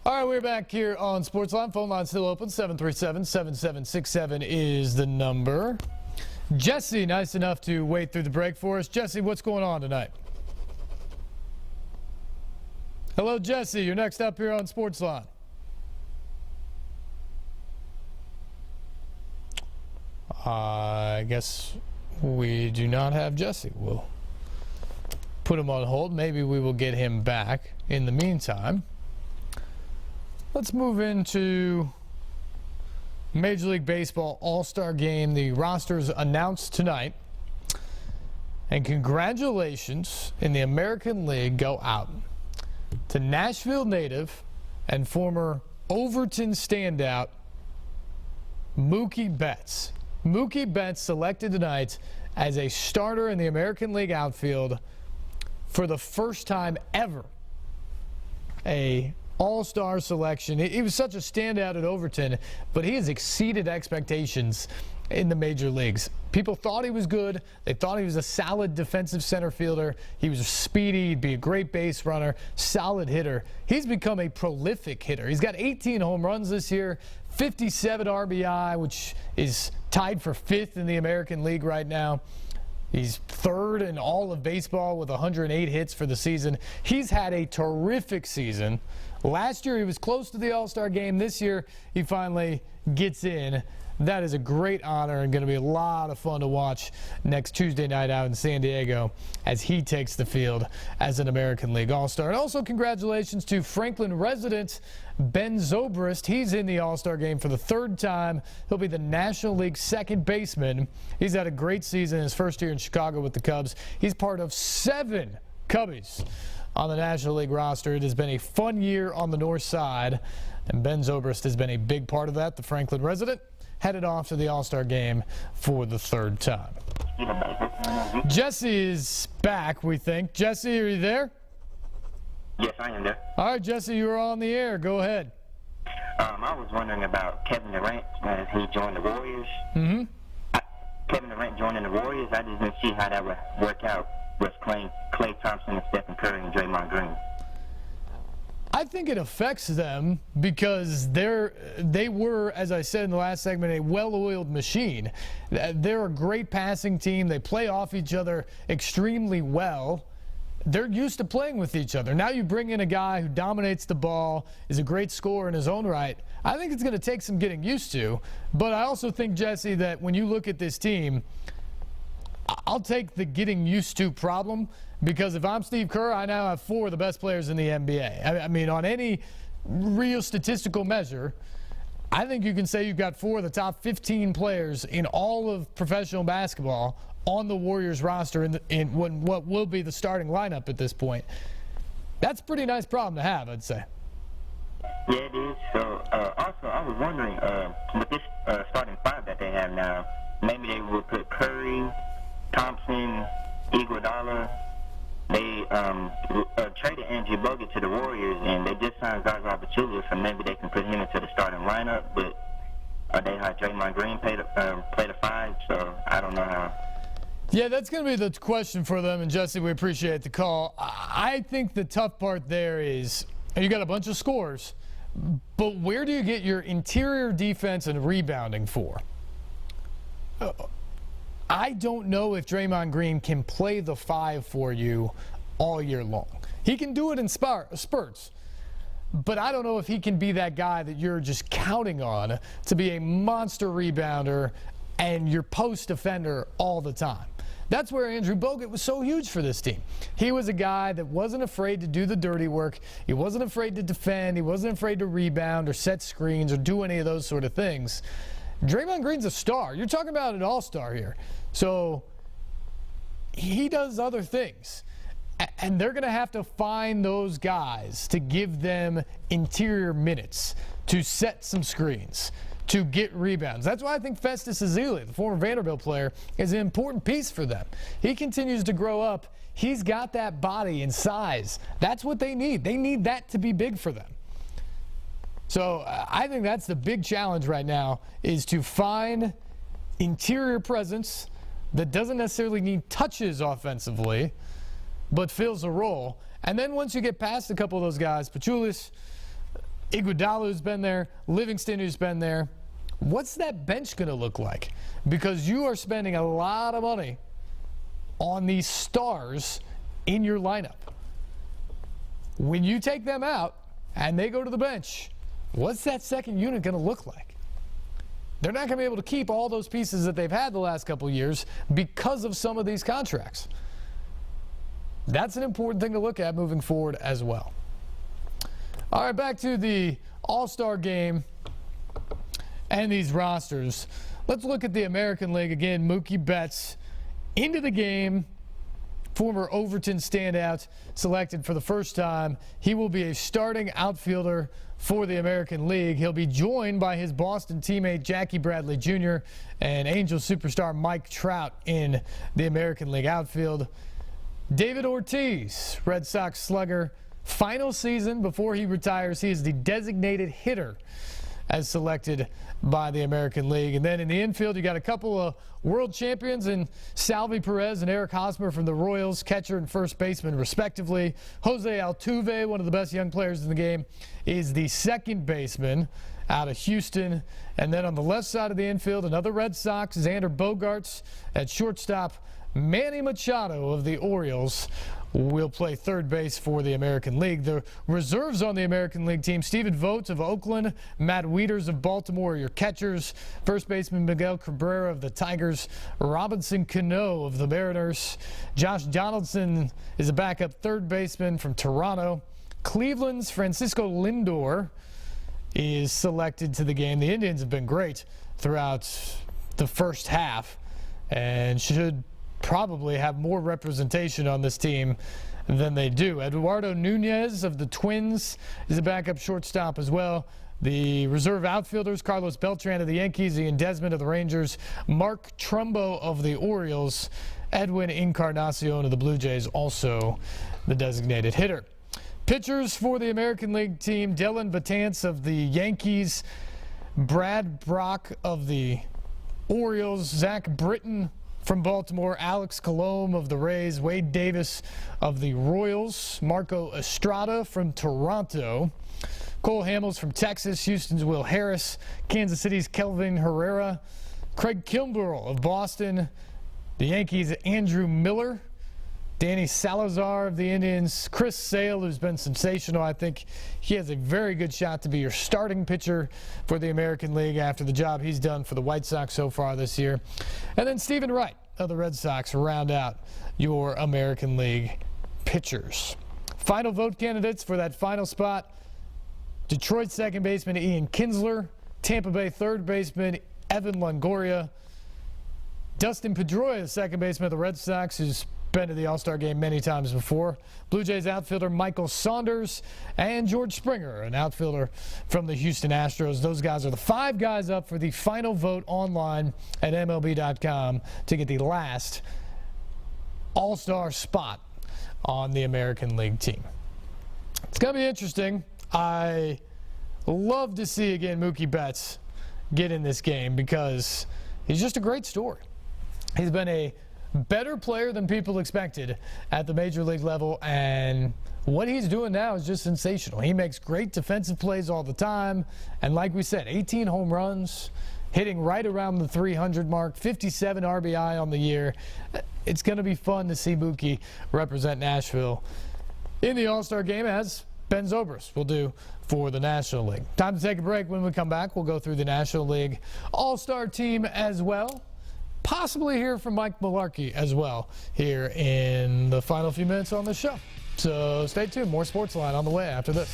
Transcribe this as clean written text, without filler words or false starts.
All right, we're back here on SportsLine. Phone line still open. 737-7767 is the number. Jesse, nice enough to wait through the break for us. Jesse, what's going on tonight? Hello, Jesse. You're next up here on SportsLine. I guess we do not have Jesse. We'll put him on hold. Maybe we will get him back. In the meantime, let's move into Major League Baseball All-Star Game. The rosters announced tonight. And congratulations in the American League go out to Nashville native and former Overton standout Mookie Betts. Mookie Betts selected tonight as a starter in the American League outfield for the first time ever. A all-star selection. He was such a standout at Overton, but he has exceeded expectations in the major leagues. People thought he was good. They thought he was a solid defensive center fielder. He was speedy. He'd be a great base runner, solid hitter. He's become a prolific hitter. He's got 18 home runs this year, 57 RBI, which is tied for 5th in the American League right now. He's 3rd in all of baseball with 108 hits for the season. He's had a terrific season. Last year he was close to the All-Star Game. This year he finally gets in. That is a great honor and going to be a lot of fun to watch next Tuesday night out in San Diego as he takes the field as an American League All-Star. And also congratulations to Franklin resident Ben Zobrist. He's in the All-Star Game for the 3rd time. He'll be the National League second baseman. He's had a great season his first year in Chicago with the Cubs. He's part of 7 Cubbies on the National League roster. It has been a fun year on the north side, and Ben Zobrist has been a big part of that. The Franklin resident headed off to the All-Star Game for the 3rd time. Jesse is back, we think. Jesse, are you there? Yes, I am there. All right, Jesse, you are on the air. Go ahead. I was wondering about Kevin Durant as he joined the Warriors. Kevin Durant joining the Warriors, I just didn't see how that would work out with Klay Thompson and Stephen Curry and Draymond Green. I think it affects them because they were, as I said in the last segment, a well-oiled machine. They're a great passing team. They play off each other extremely well. They're used to playing with each other. Now you bring in a guy who dominates the ball, is a great scorer in his own right. I think it's going to take some getting used to. But I also think, Jesse, that when you look at this team, I'll take the getting used to problem, because if I'm Steve Kerr, I now have 4 of the best players in the NBA. I mean, on any real statistical measure, I think you can say you've got 4 of the top 15 players in all of professional basketball on the Warriors roster in what will be the starting lineup at this point. That's a pretty nice problem to have, I'd say. Yeah, it is. So, also, I was wondering, with this starting 5 that they have now, maybe they would put Curry, Thompson, Iguodala. They traded Andrew Bogut to the Warriors, and they just signed Zaza Pachulia, so maybe they can put him into the starting lineup. But they had Draymond Green play the 5, so I don't know how. Yeah, that's going to be the question for them. And, Jesse, we appreciate the call. I think the tough part there is you got a bunch of scores, but where do you get your interior defense and rebounding for? I don't know if Draymond Green can play the 5 for you all year long. He can do it in spurts, but I don't know if he can be that guy that you're just counting on to be a monster rebounder and your post defender all the time. That's where Andrew Bogut was so huge for this team. He was a guy that wasn't afraid to do the dirty work. He wasn't afraid to defend. He wasn't afraid to rebound or set screens or do any of those sort of things. Draymond Green's a star. You're talking about an all-star here. So he does other things. And they're going to have to find those guys to give them interior minutes, to set some screens, to get rebounds. That's why I think Festus Ezeli, the former Vanderbilt player, is an important piece for them. He continues to grow up. He's got that body and size. That's what they need. They need that to be big for them. So I think that's the big challenge right now, is to find interior presence that doesn't necessarily need touches offensively, but fills a role. And then once you get past a couple of those guys, Pachulis, Iguodala's been there, Livingston who's been there. What's that bench going to look like? Because you are spending a lot of money on these stars in your lineup. When you take them out and they go to the bench, what's that second unit going to look like? They're not going to be able to keep all those pieces that they've had the last couple of years because of some of these contracts. That's an important thing to look at moving forward as well. All right, back to the All-Star Game and these rosters. Let's look at the American League again. Mookie Betts into the game. Former Overton standout, selected for the first time. He will be a starting outfielder for the American League. He'll be joined by his Boston teammate Jackie Bradley Jr. and Angels superstar Mike Trout in the American League outfield. David Ortiz, Red Sox slugger, final season before he retires. He is the designated hitter as selected by the American League. And then in the infield, you got a couple of world champions in Salvi Perez and Eric Hosmer from the Royals, catcher and first baseman respectively. Jose Altuve, one of the best young players in the game, is the second baseman out of Houston. And then on the left side of the infield, another Red Sox, Xander Bogaerts. At shortstop, Manny Machado of the Orioles will play third base for the American League. The reserves on the American League team: Stephen Vogt of Oakland, Matt Wieters of Baltimore are your catchers. First baseman Miguel Cabrera of the Tigers, Robinson Cano of the Mariners. Josh Donaldson is a backup third baseman from Toronto. Cleveland's Francisco Lindor is selected to the game. The Indians have been great throughout the first half and should probably have more representation on this team than they do. Eduardo Nunez of the Twins is a backup shortstop as well. The reserve outfielders: Carlos Beltran of the Yankees, Ian Desmond of the Rangers, Mark Trumbo of the Orioles, Edwin Encarnacion of the Blue Jays, also the designated hitter. Pitchers for the American League team: Dylan Betances of the Yankees, Brad Brock of the Orioles, Zach Britton from Baltimore, Alex Colomé of the Rays, Wade Davis of the Royals, Marco Estrada from Toronto, Cole Hamels from Texas, Houston's Will Harris, Kansas City's Kelvin Herrera, Craig Kimbrell of Boston, the Yankees' Andrew Miller, Danny Salazar of the Indians, Chris Sale, who's been sensational. I think he has a very good shot to be your starting pitcher for the American League after the job he's done for the White Sox so far this year. And then Stephen Wright of the Red Sox round out your American League pitchers. Final vote candidates for that final spot: Detroit second baseman Ian Kinsler, Tampa Bay third baseman Evan Longoria, Dustin Pedroia, second baseman of the Red Sox, who's been to the All-Star Game many times before, Blue Jays outfielder Michael Saunders, and George Springer, an outfielder from the Houston Astros. Those guys are the 5 guys up for the final vote online at MLB.com to get the last All-Star spot on the American League team. It's going to be interesting. I love to see, again, Mookie Betts get in this game because he's just a great story. He's been a better player than people expected at the major league level, and what he's doing now is just sensational. He makes great defensive plays all the time, and like we said, 18 home runs, hitting right around the 300 mark, 57 RBI on the year. It's going to be fun to see Mookie represent Nashville in the All-Star Game, as Ben Zobrist will do for the National League. Time to take a break. When we come back, we'll go through the National League All-Star team as well. Possibly hear from Mike Mularkey as well here in the final few minutes on the show. So stay tuned. More SportsLine on the way after this.